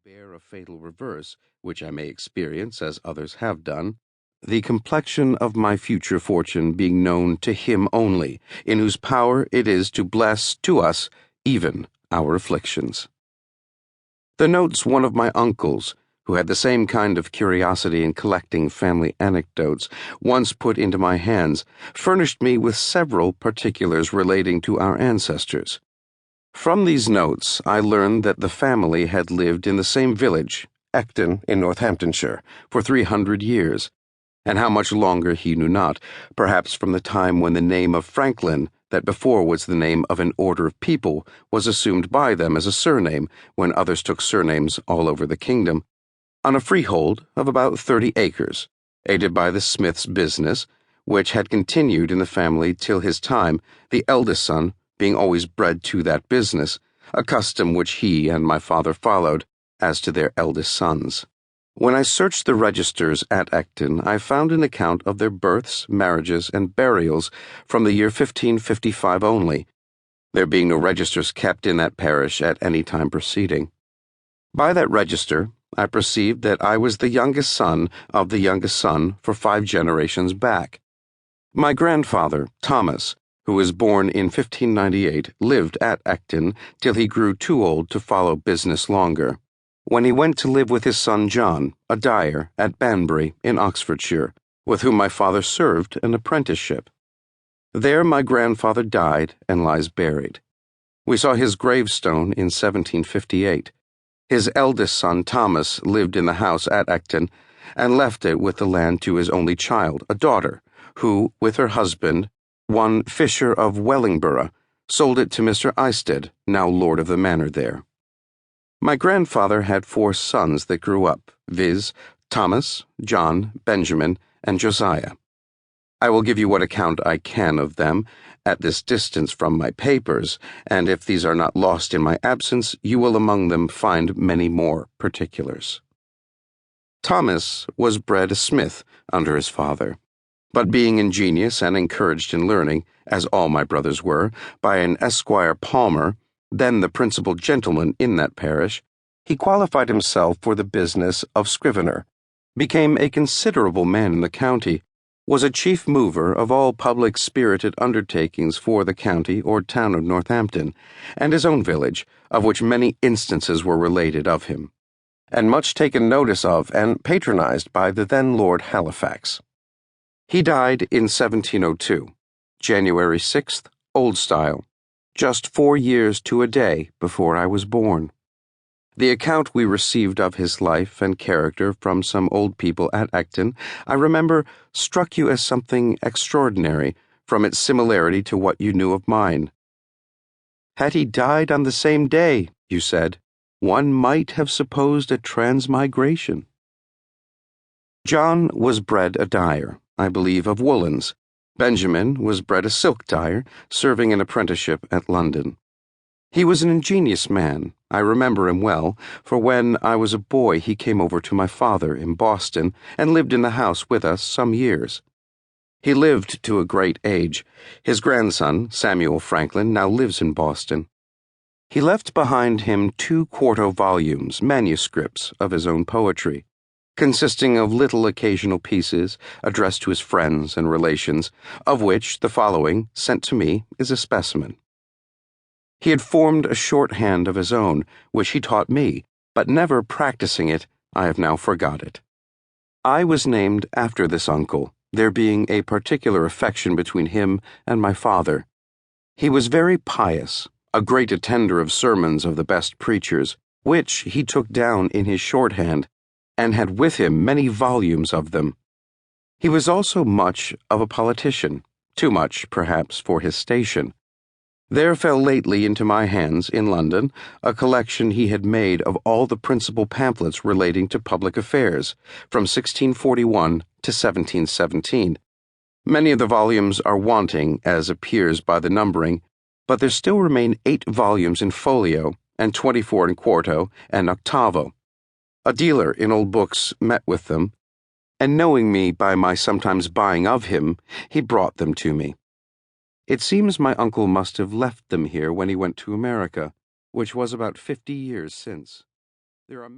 bear a fatal reverse, which I may experience as others have done, the complexion of my future fortune being known to him only, in whose power it is to bless to us even our afflictions. The notes one of my uncles, who had the same kind of curiosity in collecting family anecdotes, once put into my hands, furnished me with several particulars relating to our ancestors. From these notes, I learned that the family had lived in the same village, Ecton, in Northamptonshire, for 300 years, and how much longer he knew not, perhaps from the time when the name of Franklin, that before was the name of an order of people, was assumed by them as a surname when others took surnames all over the kingdom, on a freehold of about 30 acres, aided by the smith's business, which had continued in the family till his time, the eldest son being always bred to that business, a custom which he and my father followed, as to their eldest sons. When I searched the registers at Ecton, I found an account of their births, marriages, and burials from the year 1555 only, there being no registers kept in that parish at any time preceding. By that register, I perceived that I was the youngest son of the youngest son for 5 generations back. My grandfather, Thomas, who was born in 1598, lived at Ecton till he grew too old to follow business longer, when he went to live with his son John, a dyer, at Banbury, in Oxfordshire, with whom my father served an apprenticeship. There my grandfather died and lies buried. We saw his gravestone in 1758. His eldest son, Thomas, lived in the house at Ecton, and left it with the land to his only child, a daughter, who, with her husband, one Fisher of Wellingborough, sold it to Mr. Eisted, now lord of the manor there. My grandfather had 4 sons that grew up, viz., Thomas, John, Benjamin, and Josiah. I will give you what account I can of them, at this distance from my papers, and if these are not lost in my absence, you will among them find many more particulars. Thomas was bred a smith under his father, but being ingenious and encouraged in learning, as all my brothers were, by an Esquire Palmer, then the principal gentleman in that parish, he qualified himself for the business of scrivener, became a considerable man in the county, was a chief mover of all public spirited undertakings for the county or town of Northampton, and his own village, of which many instances were related of him, and much taken notice of and patronized by the then Lord Halifax. He died in 1702, January 6th, Old Style, just 4 years to a day before I was born. The account we received of his life and character from some old people at Ecton, I remember, struck you as something extraordinary from its similarity to what you knew of mine. Had he died on the same day, you said, one might have supposed a transmigration. John was bred a dyer, I believe of woolens. Benjamin was bred a silk dyer, serving an apprenticeship at London. He was an ingenious man. I remember him well, for when I was a boy he came over to my father in Boston and lived in the house with us some years. He lived to a great age. His grandson, Samuel Franklin, now lives in Boston. He left behind him 2 quarto volumes, manuscripts of his own poetry, consisting of little occasional pieces addressed to his friends and relations, of which the following, sent to me, is a specimen. He had formed a shorthand of his own, which he taught me, but never practicing it, I have now forgot it. I was named after this uncle, there being a particular affection between him and my father. He was very pious, a great attender of sermons of the best preachers, which he took down in his shorthand, and had with him many volumes of them. He was also much of a politician, too much, perhaps, for his station. There fell lately into my hands, in London, a collection he had made of all the principal pamphlets relating to public affairs, from 1641 to 1717. Many of the volumes are wanting, as appears by the numbering, but there still remain 8 volumes in folio, and 24 in quarto and octavo. A dealer in old books met with them, and knowing me by my sometimes buying of him, he brought them to me. It seems my uncle must have left them here when he went to America, which was about 50 years since. There are many